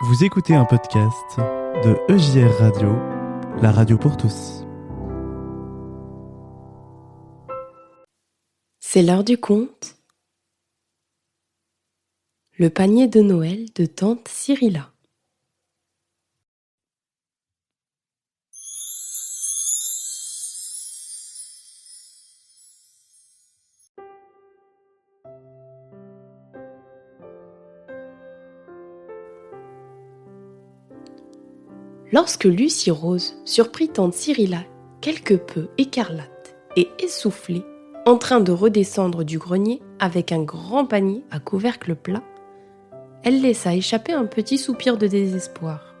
Vous écoutez un podcast de EJR Radio, la radio pour tous. C'est l'heure du conte. Le panier de Noël de tante Cyrilla. Lorsque Lucie Rose surprit tante Cyrilla quelque peu écarlate et essoufflée, en train de redescendre du grenier avec un grand panier à couvercle plat, elle laissa échapper un petit soupir de désespoir.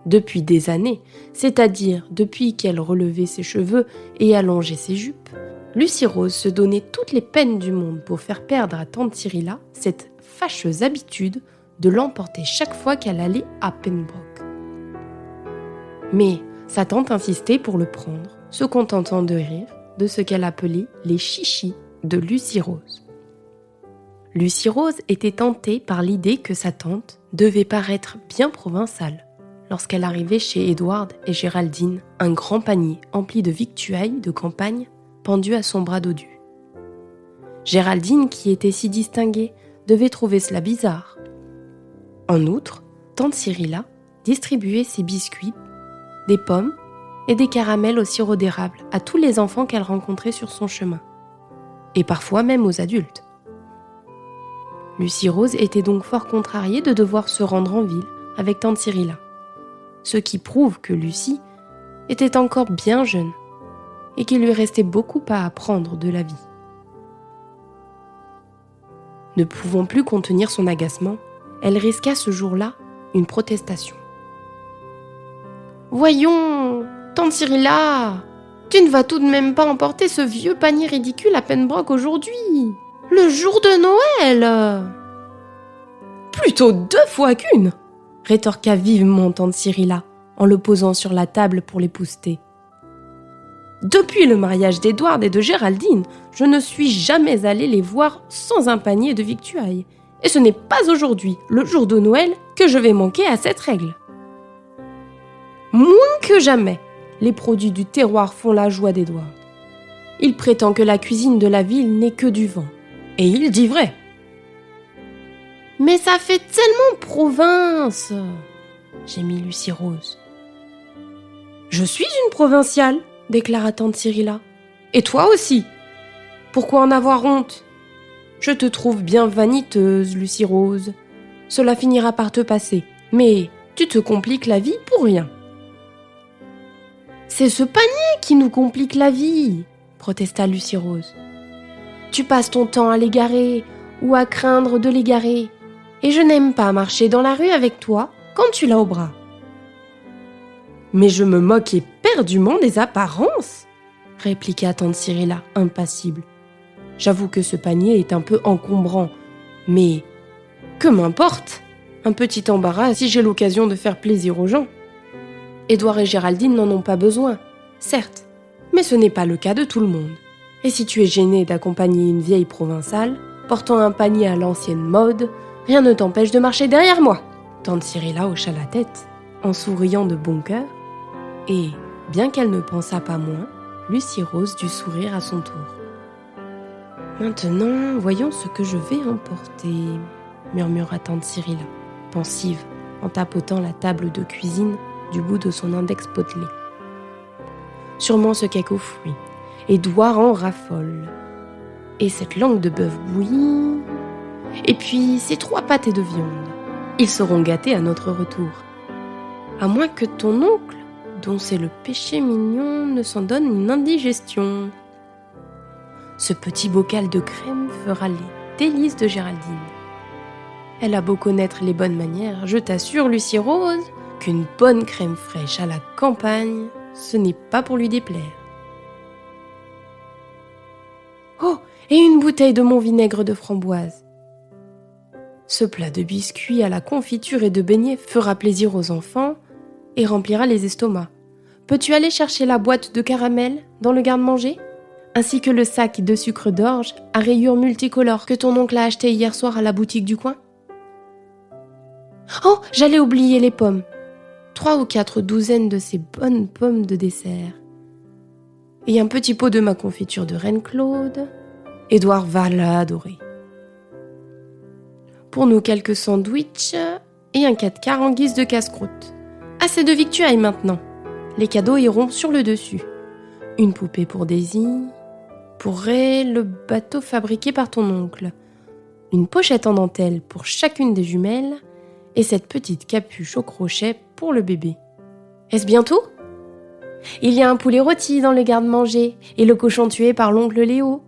Depuis des années, c'est-à-dire depuis qu'elle relevait ses cheveux et allongeait ses jupes, Lucie Rose se donnait toutes les peines du monde pour faire perdre à tante Cyrilla cette fâcheuse habitude de l'emporter chaque fois qu'elle allait à Pembroke. Mais sa tante insistait pour le prendre, se contentant de rire de ce qu'elle appelait les chichis de Lucie Rose. Lucie Rose était tentée par l'idée que sa tante devait paraître bien provençale lorsqu'elle arrivait chez Édouard et Géraldine, un grand panier empli de victuailles de campagne pendu à son bras dodu. Géraldine, qui était si distinguée, devait trouver cela bizarre. En outre, tante Cyrilla distribuait ses biscuits, des pommes et des caramels au sirop d'érable à tous les enfants qu'elle rencontrait sur son chemin, et parfois même aux adultes. Lucie Rose était donc fort contrariée de devoir se rendre en ville avec tante Cyrilla, ce qui prouve que Lucie était encore bien jeune et qu'il lui restait beaucoup à apprendre de la vie. Ne pouvant plus contenir son agacement, elle risqua ce jour-là une protestation. « Voyons, tante Cyrilla, tu ne vas tout de même pas emporter ce vieux panier ridicule à Pembroke aujourd'hui, le jour de Noël !»« Plutôt 2 fois qu'une !» rétorqua vivement tante Cyrilla en le posant sur la table pour l'épousseter. « Depuis le mariage d'Édouard et de Géraldine, je ne suis jamais allée les voir sans un panier de victuailles. Et ce n'est pas aujourd'hui, le jour de Noël, que je vais manquer à cette règle. Moins que jamais, les produits du terroir font la joie d'Édouard. Il prétend que la cuisine de la ville n'est que du vent. Et il dit vrai. Mais ça fait tellement province, gémit Lucie Rose. Je suis une provinciale, déclara tante Cyrilla. Et toi aussi. Pourquoi en avoir honte ? Je te trouve bien vaniteuse, Lucie Rose. Cela finira par te passer, mais tu te compliques la vie pour rien. C'est ce panier qui nous complique la vie, protesta Lucie Rose. Tu passes ton temps à l'égarer ou à craindre de l'égarer, et je n'aime pas marcher dans la rue avec toi quand tu l'as au bras. Mais je me moque éperdument des apparences, répliqua tante Cyrilla, impassible. J'avoue que ce panier est un peu encombrant, mais que m'importe ? Un petit embarras si j'ai l'occasion de faire plaisir aux gens. Édouard et Géraldine n'en ont pas besoin, certes, mais ce n'est pas le cas de tout le monde. Et si tu es gêné d'accompagner une vieille provençale, portant un panier à l'ancienne mode, rien ne t'empêche de marcher derrière moi. Tante Cyrilla hocha la tête, en souriant de bon cœur, et, bien qu'elle ne pensât pas moins, Lucie Rose dut sourire à son tour. Maintenant, voyons ce que je vais emporter, murmura tante Cyrilla, pensive, en tapotant la table de cuisine du bout de son index potelé. Sûrement ce cake aux fruits. Édouard en raffole. Et cette langue de bœuf bouillie. Et puis ces 3 pâtés de viande. Ils seront gâtés à notre retour. À moins que ton oncle, dont c'est le péché mignon, ne s'en donne une indigestion. Ce petit bocal de crème fera les délices de Géraldine. Elle a beau connaître les bonnes manières, je t'assure, Lucie Rose, qu'une bonne crème fraîche à la campagne, ce n'est pas pour lui déplaire. Oh, et une bouteille de mon vinaigre de framboise. Ce plat de biscuits à la confiture et de beignets fera plaisir aux enfants et remplira les estomacs. Peux-tu aller chercher la boîte de caramel dans le garde-manger ? Ainsi que le sac de sucre d'orge à rayures multicolores que ton oncle a acheté hier soir à la boutique du coin ? Oh, j'allais oublier les pommes. 3 ou 4 douzaines de ces bonnes pommes de dessert. Et un petit pot de ma confiture de Reine Claude. Édouard va l'adorer. Pour nous, quelques sandwichs et un 4 quarts en guise de casse-croûte. Assez de victuailles maintenant. Les cadeaux iront sur le dessus. Une poupée pour Daisy, pour Ray, le bateau fabriqué par ton oncle, une pochette en dentelle pour chacune des jumelles et cette petite capuche au crochet pour le bébé. Est-ce bien tout ? Il y a un poulet rôti dans le garde-manger et le cochon tué par l'oncle Léo.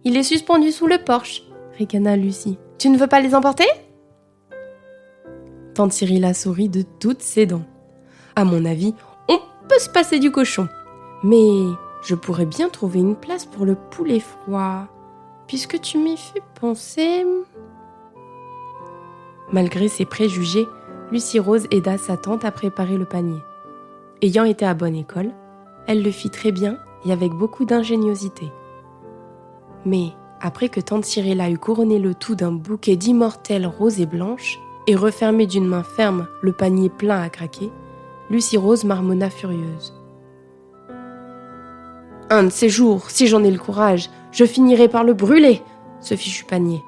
Il est suspendu sous le porche, ricana Lucie. Tu ne veux pas les emporter ? Tante Cyrilla sourit de toutes ses dents. À mon avis, on peut se passer du cochon. Mais je pourrais bien trouver une place pour le poulet froid, puisque tu m'y fais penser. Malgré ses préjugés, Lucie Rose aida sa tante à préparer le panier. Ayant été à bonne école, elle le fit très bien et avec beaucoup d'ingéniosité. Mais après que tante Cyrilla eut couronné le tout d'un bouquet d'immortelles roses et blanches et refermé d'une main ferme le panier plein à craquer, Lucie Rose marmonna furieuse. « Un de ces jours, si j'en ai le courage, je finirai par le brûler, ce fichu panier.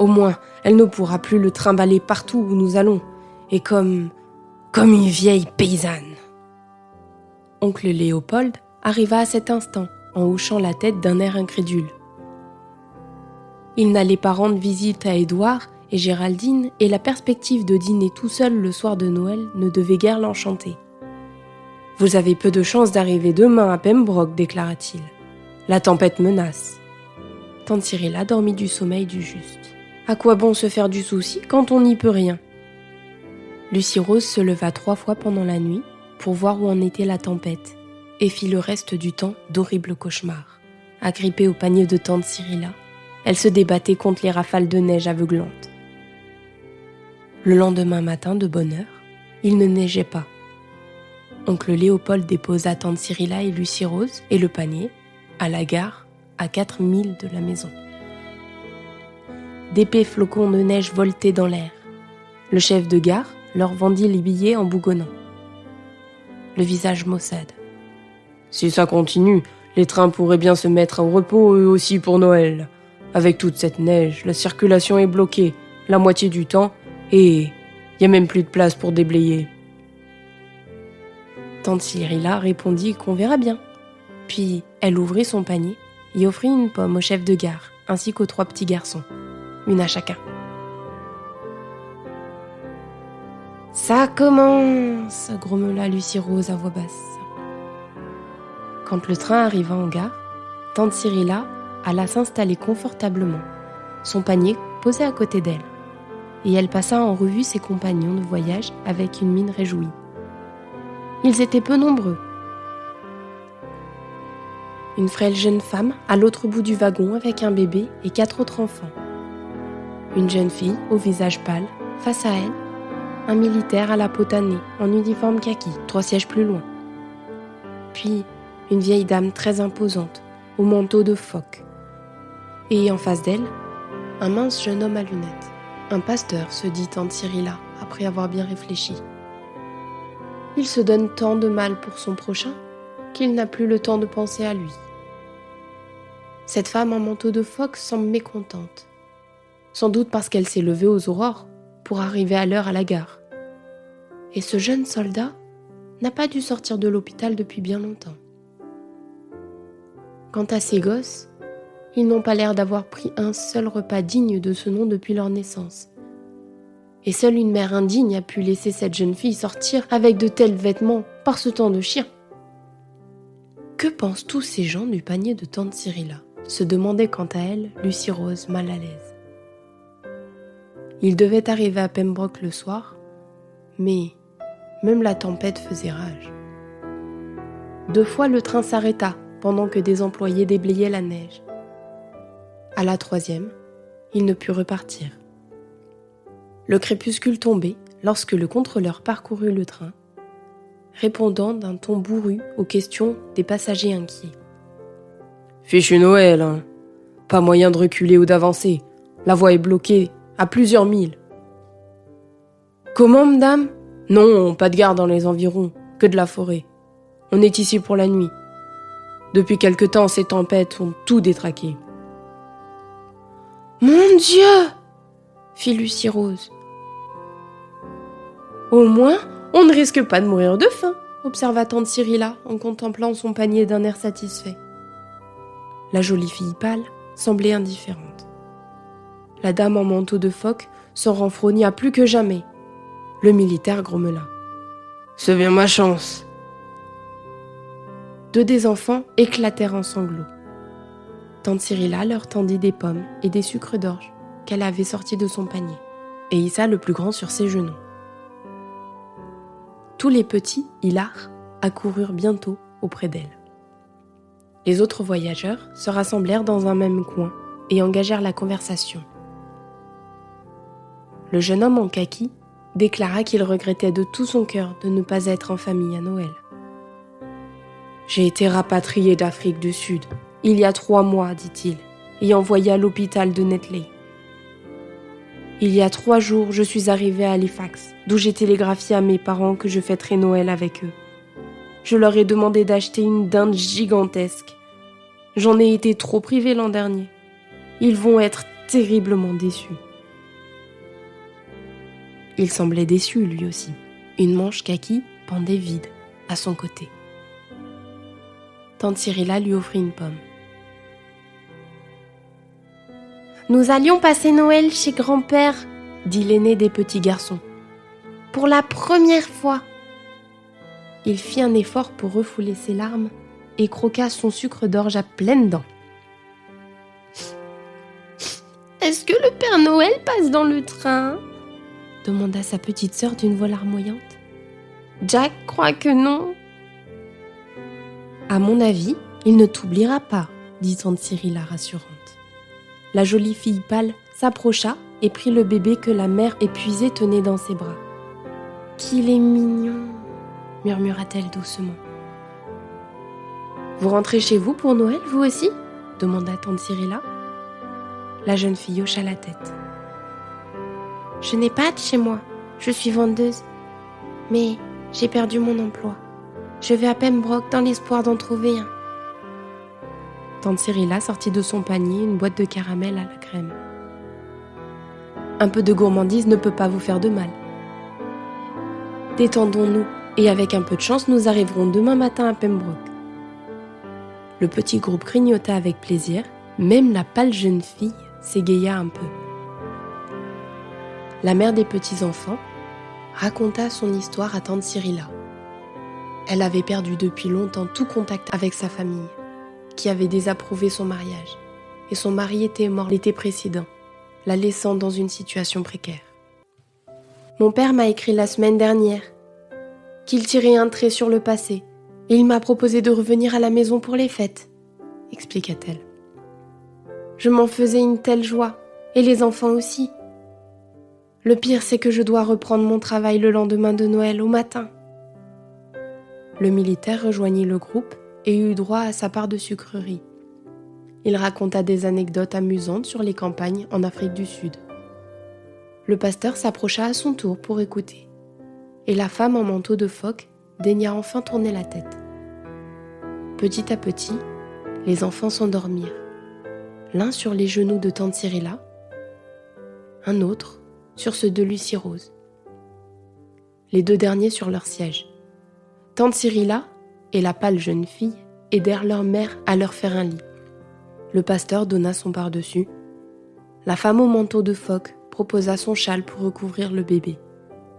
Au moins, elle ne pourra plus le trimballer partout où nous allons, et comme une vieille paysanne. » Oncle Léopold arriva à cet instant, en hochant la tête d'un air incrédule. Il n'allait pas rendre visite à Édouard et Géraldine, et la perspective de dîner tout seul le soir de Noël ne devait guère l'enchanter. « Vous avez peu de chance d'arriver demain à Pembroke, déclara-t-il. La tempête menace. » Tante Cyrilla dormit du sommeil du juste. À quoi bon se faire du souci quand on n'y peut rien ? Lucie Rose se leva 3 fois pendant la nuit pour voir où en était la tempête et fit le reste du temps d'horribles cauchemars. Agrippée au panier de tante Cyrilla, elle se débattait contre les rafales de neige aveuglantes. Le lendemain matin, de bonne heure, il ne neigeait pas. Oncle Léopold déposa tante Cyrilla et Lucie Rose et le panier à la gare à 4 milles de la maison. D'épais flocons de neige voletaient dans l'air. Le chef de gare leur vendit les billets en bougonnant. Le visage maussade. « Si ça continue, les trains pourraient bien se mettre au repos eux aussi pour Noël. Avec toute cette neige, la circulation est bloquée la moitié du temps et il n'y a même plus de place pour déblayer. » Tante Cyrilla répondit qu'on verra bien. Puis elle ouvrit son panier et offrit une pomme au chef de gare ainsi qu'aux 3 petits garçons. Une à chacun. « Ça commence !» grommela Lucie Rose à voix basse. Quand le train arriva en gare, tante Cyrilla alla s'installer confortablement, son panier posé à côté d'elle, et elle passa en revue ses compagnons de voyage avec une mine réjouie. Ils étaient peu nombreux. Une frêle jeune femme à l'autre bout du wagon avec un bébé et 4 autres enfants. Une jeune fille au visage pâle, face à elle, un militaire à la peau tannée, en uniforme kaki, 3 sièges plus loin. Puis, une vieille dame très imposante, au manteau de phoque. Et en face d'elle, un mince jeune homme à lunettes. Un pasteur, se dit tante Cyrilla, après avoir bien réfléchi. Il se donne tant de mal pour son prochain qu'il n'a plus le temps de penser à lui. Cette femme en manteau de phoque semble mécontente. Sans doute parce qu'elle s'est levée aux aurores pour arriver à l'heure à la gare. Et ce jeune soldat n'a pas dû sortir de l'hôpital depuis bien longtemps. Quant à ces gosses, ils n'ont pas l'air d'avoir pris un seul repas digne de ce nom depuis leur naissance. Et seule une mère indigne a pu laisser cette jeune fille sortir avec de tels vêtements par ce temps de chien. Que pensent tous ces gens du panier de tante Cyrilla ? Se demandait quant à elle Lucie Rose, mal à l'aise. Ils devaient arriver à Pembroke le soir, mais même la tempête faisait rage. 2 fois le train s'arrêta pendant que des employés déblayaient la neige. À la 3e, il ne put repartir. Le crépuscule tombait lorsque le contrôleur parcourut le train, répondant d'un ton bourru aux questions des passagers inquiets. « Fichu Noël, hein. Pas moyen de reculer ou d'avancer. La voie est bloquée à plusieurs milles. » Comment, madame ? Non, pas de gare dans les environs, que de la forêt. On est ici pour la nuit. Depuis quelque temps, ces tempêtes ont tout détraqué. Mon Dieu ! Fit Lucie Rose. Au moins, on ne risque pas de mourir de faim, observa tante Cyrilla en contemplant son panier d'un air satisfait. La jolie fille pâle semblait indifférente. La dame en manteau de phoque s'en renfrogna plus que jamais. Le militaire grommela. « C'est bien ma chance !» Deux des enfants éclatèrent en sanglots. Tante Cyrilla leur tendit des pommes et des sucres d'orge qu'elle avait sortis de son panier et hissa le plus grand sur ses genoux. Tous les petits, hilars, accoururent bientôt auprès d'elle. Les autres voyageurs se rassemblèrent dans un même coin et engagèrent la conversation. Le jeune homme en kaki déclara qu'il regrettait de tout son cœur de ne pas être en famille à Noël. « J'ai été rapatrié d'Afrique du Sud, il y a 3 mois, dit-il, et envoyé à l'hôpital de Netley. Il y a 3 jours, je suis arrivé à Halifax, d'où j'ai télégraphié à mes parents que je fêterai Noël avec eux. Je leur ai demandé d'acheter une dinde gigantesque. J'en ai été trop privé l'an dernier. Ils vont être terriblement déçus. » Il semblait déçu lui aussi. Une manche kaki pendait vide à son côté. Tante Cyrilla lui offrit une pomme. « Nous allions passer Noël chez grand-père, dit l'aîné des petits garçons. Pour la première fois. Il fit un effort pour refouler ses larmes et croqua son sucre d'orge à pleines dents. « Est-ce que le Père Noël passe dans le train ?» demanda sa petite sœur d'une voix larmoyante. Jack croit que non. À mon avis, il ne t'oubliera pas, dit tante Cyrilla rassurante. La jolie fille pâle s'approcha et prit le bébé que la mère épuisée tenait dans ses bras. Qu'il est mignon, murmura-t-elle doucement. Vous rentrez chez vous pour Noël, vous aussi ? Demanda tante Cyrilla. La jeune fille hocha la tête. Je n'ai pas hâte chez moi, je suis vendeuse. Mais j'ai perdu mon emploi. Je vais à Pembroke dans l'espoir d'en trouver un. Tante Cyrilla sortit de son panier une boîte de caramel à la crème. Un peu de gourmandise ne peut pas vous faire de mal. Détendons-nous et avec un peu de chance, nous arriverons demain matin à Pembroke. Le petit groupe grignota avec plaisir, même la pâle jeune fille s'égaya un peu. La mère des petits-enfants raconta son histoire à tante Cyrilla. Elle avait perdu depuis longtemps tout contact avec sa famille, qui avait désapprouvé son mariage, et son mari était mort l'été précédent, la laissant dans une situation précaire. Mon père m'a écrit la semaine dernière qu'il tirait un trait sur le passé, et il m'a proposé de revenir à la maison pour les fêtes, expliqua-t-elle. Je m'en faisais une telle joie, et les enfants aussi. Le pire, c'est que je dois reprendre mon travail le lendemain de Noël au matin. Le militaire rejoignit le groupe et eut droit à sa part de sucreries. Il raconta des anecdotes amusantes sur les campagnes en Afrique du Sud. Le pasteur s'approcha à son tour pour écouter. Et la femme en manteau de phoque daigna enfin tourner la tête. Petit à petit, les enfants s'endormirent. L'un sur les genoux de tante Cyrilla, un autre sur ceux de Lucie Rose. Les 2 derniers sur leur siège. Tante Cyrilla et la pâle jeune fille aidèrent leur mère à leur faire un lit. Le pasteur donna son par-dessus. La femme au manteau de phoque proposa son châle pour recouvrir le bébé.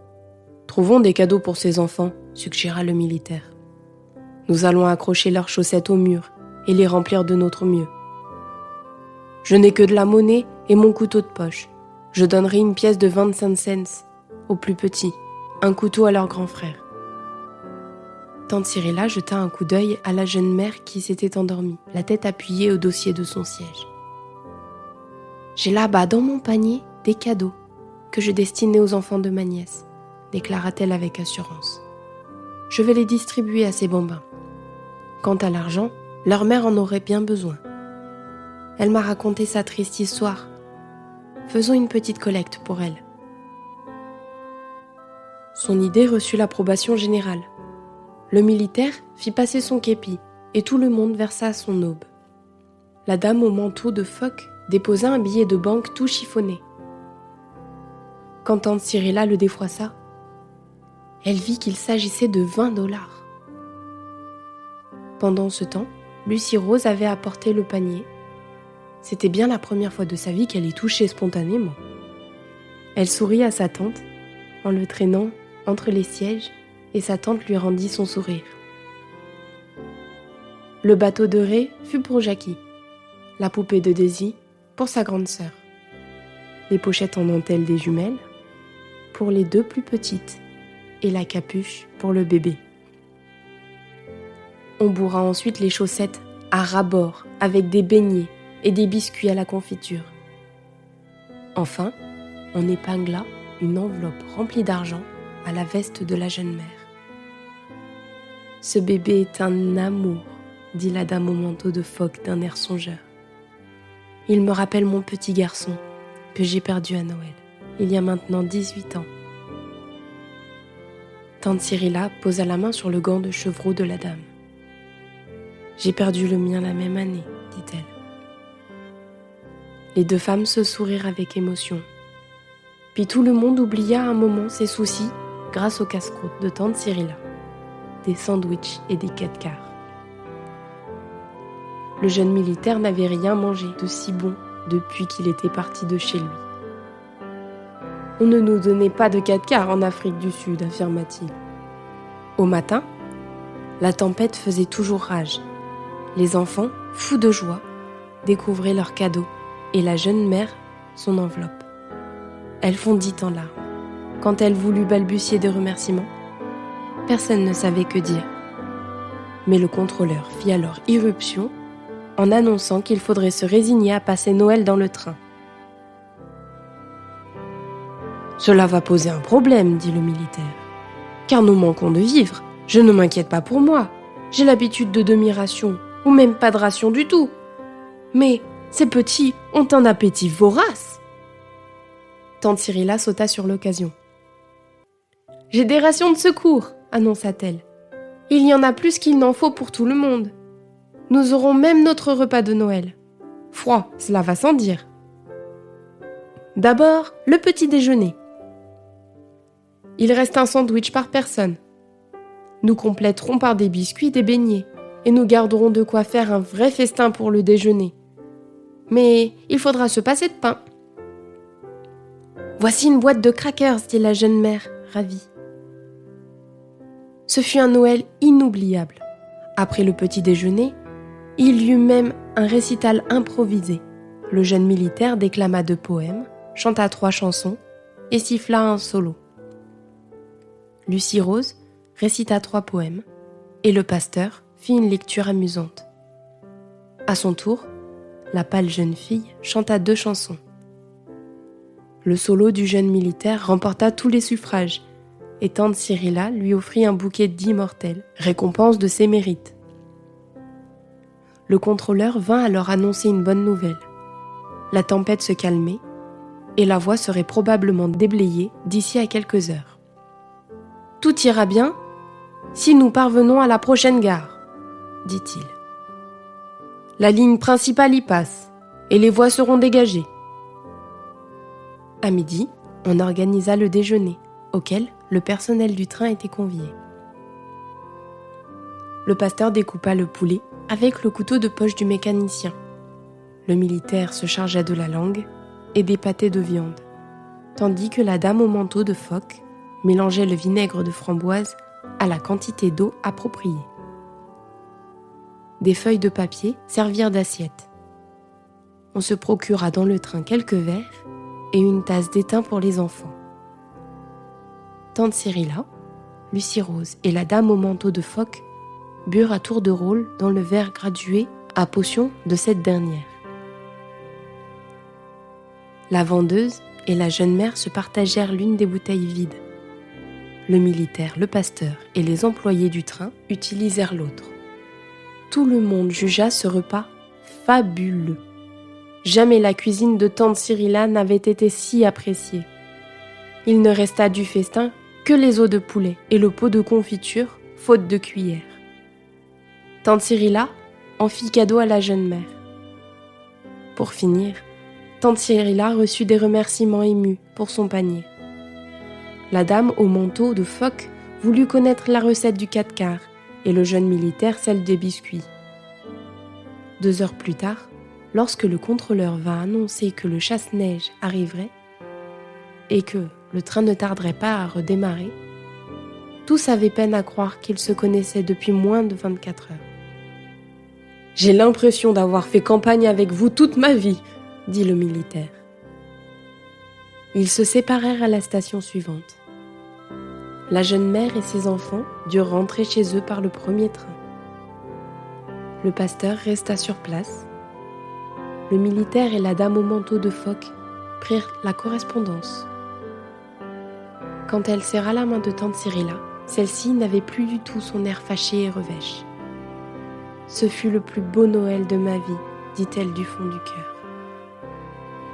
« Trouvons des cadeaux pour ces enfants », suggéra le militaire. « Nous allons accrocher leurs chaussettes au mur et les remplir de notre mieux. Je n'ai que de la monnaie et mon couteau de poche. Je donnerai une pièce de 25 cents aux plus petits, un couteau à leur grand frère. » Tante Cyrilla jeta un coup d'œil à la jeune mère qui s'était endormie, la tête appuyée au dossier de son siège. « J'ai là-bas dans mon panier des cadeaux que je destinais aux enfants de ma nièce, déclara-t-elle avec assurance. Je vais les distribuer à ces bambins. Quant à l'argent, leur mère en aurait bien besoin. Elle m'a raconté sa triste histoire. Faisons une petite collecte pour elle. Son idée reçut l'approbation générale. Le militaire fit passer son képi et tout le monde versa son aube. La dame au manteau de phoque déposa un billet de banque tout chiffonné. Quand tante Cyrilla le défroissa, elle vit qu'il s'agissait de 20 $. Pendant ce temps, Lucie Rose avait apporté le panier. C'était bien la première fois de sa vie qu'elle y touchait spontanément. Elle sourit à sa tante en le traînant entre les sièges et sa tante lui rendit son sourire. Le bateau de Ré fut pour Jackie, la poupée de Daisy pour sa grande sœur, les pochettes en dentelle des jumelles pour les 2 plus petites et la capuche pour le bébé. On bourra ensuite les chaussettes à ras-bord avec des beignets et des biscuits à la confiture. Enfin, on épingla une enveloppe remplie d'argent à la veste de la jeune mère. « Ce bébé est un amour », dit la dame au manteau de phoque d'un air songeur. « Il me rappelle mon petit garçon que j'ai perdu à Noël, il y a maintenant 18 ans. » Tante Cyrilla posa la main sur le gant de chevreau de la dame. « J'ai perdu le mien la même année, dit-elle. » Les 2 femmes se sourirent avec émotion. Puis tout le monde oublia un moment ses soucis grâce au casse-croûte de tante Cyrilla, des sandwichs et des 4 quarts. Le jeune militaire n'avait rien mangé de si bon depuis qu'il était parti de chez lui. « On ne nous donnait pas de 4 quarts en Afrique du Sud, affirma-t-il. Au matin, la tempête faisait toujours rage. Les enfants, fous de joie, découvraient leurs cadeaux et la jeune mère son enveloppe. Elle fondit en larmes. Quand elle voulut balbutier des remerciements, personne ne savait que dire. Mais le contrôleur fit alors irruption en annonçant qu'il faudrait se résigner à passer Noël dans le train. « Cela va poser un problème, dit le militaire, car nous manquons de vivres. Je ne m'inquiète pas pour moi. J'ai l'habitude de demi-ration, ou même pas de ration du tout. Mais ces petits ont un appétit vorace. » Tante Cyrilla sauta sur l'occasion. « J'ai des rations de secours, annonça-t-elle. Il y en a plus qu'il n'en faut pour tout le monde. Nous aurons même notre repas de Noël. Froid, cela va sans dire. D'abord, le petit déjeuner. Il reste un sandwich par personne. Nous compléterons par des biscuits et des beignets, et nous garderons de quoi faire un vrai festin pour le déjeuner. Mais il faudra se passer de pain. » « Voici une boîte de crackers, dit la jeune mère, ravie. Ce fut un Noël inoubliable. Après le petit déjeuner, il y eut même un récital improvisé. Le jeune militaire déclama 2 poèmes, chanta 3 chansons et siffla un solo. Lucie Rose récita 3 poèmes et le pasteur fit une lecture amusante. À son tour, la pâle jeune fille chanta 2 chansons. Le solo du jeune militaire remporta tous les suffrages et tante Cyrilla lui offrit un bouquet d'immortelles, récompense de ses mérites. Le contrôleur vint alors annoncer une bonne nouvelle. La tempête se calmait et la voie serait probablement déblayée d'ici à quelques heures. « Tout ira bien si nous parvenons à la prochaine gare, » dit-il. « La ligne principale y passe et les voies seront dégagées. » À midi, on organisa le déjeuner, auquel le personnel du train était convié. Le pasteur découpa le poulet avec le couteau de poche du mécanicien. Le militaire se chargea de la langue et des pâtés de viande, tandis que la dame au manteau de phoque mélangeait le vinaigre de framboise à la quantité d'eau appropriée. Des feuilles de papier servirent d'assiette. On se procura dans le train quelques verres et une tasse d'étain pour les enfants. Tante Cyrilla, Lucie Rose et la dame au manteau de phoque burent à tour de rôle dans le verre gradué à potion de cette dernière. La vendeuse et la jeune mère se partagèrent l'une des bouteilles vides. Le militaire, le pasteur et les employés du train utilisèrent l'autre. Tout le monde jugea ce repas fabuleux. Jamais la cuisine de tante Cyrilla n'avait été si appréciée. Il ne resta du festin que les os de poulet et le pot de confiture, faute de cuillère. Tante Cyrilla en fit cadeau à la jeune mère. Pour finir, Tante Cyrilla reçut des remerciements émus pour son panier. La dame au manteau de phoque voulut connaître la recette du 4 quarts et le jeune militaire celle des biscuits. 2 heures plus tard, lorsque le contrôleur vint annoncer que le chasse-neige arriverait et que le train ne tarderait pas à redémarrer, tous avaient peine à croire qu'ils se connaissaient depuis moins de 24 heures. « J'ai l'impression d'avoir fait campagne avec vous toute ma vie », dit le militaire. Ils se séparèrent à la station suivante. La jeune mère et ses enfants durent rentrer chez eux par le premier train. Le pasteur resta sur place. Le militaire et la dame au manteau de phoque prirent la correspondance. Quand elle serra la main de tante Cyrilla, celle-ci n'avait plus du tout son air fâché et revêche. « Ce fut le plus beau Noël de ma vie, dit-elle du fond du cœur.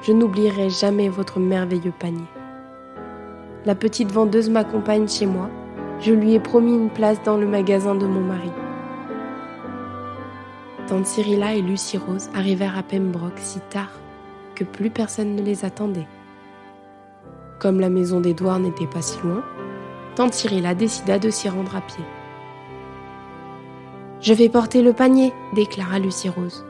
Je n'oublierai jamais votre merveilleux panier. La petite vendeuse m'accompagne chez moi. Je lui ai promis une place dans le magasin de mon mari. » Tante Cyrilla et Lucie Rose arrivèrent à Pembroke si tard que plus personne ne les attendait. Comme la maison d'Édouard n'était pas si loin, Tante Cyrilla décida de s'y rendre à pied. « Je vais porter le panier », déclara Lucie Rose.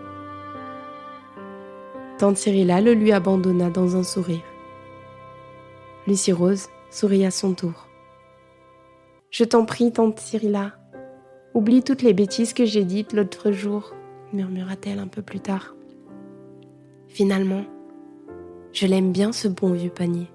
Tante Cyrilla le lui abandonna dans un sourire. Lucie Rose sourit à son tour. « Je t'en prie, Tante Cyrilla, oublie toutes les bêtises que j'ai dites l'autre jour, » murmura-t-elle un peu plus tard. « Finalement, je l'aime bien ce bon vieux panier. »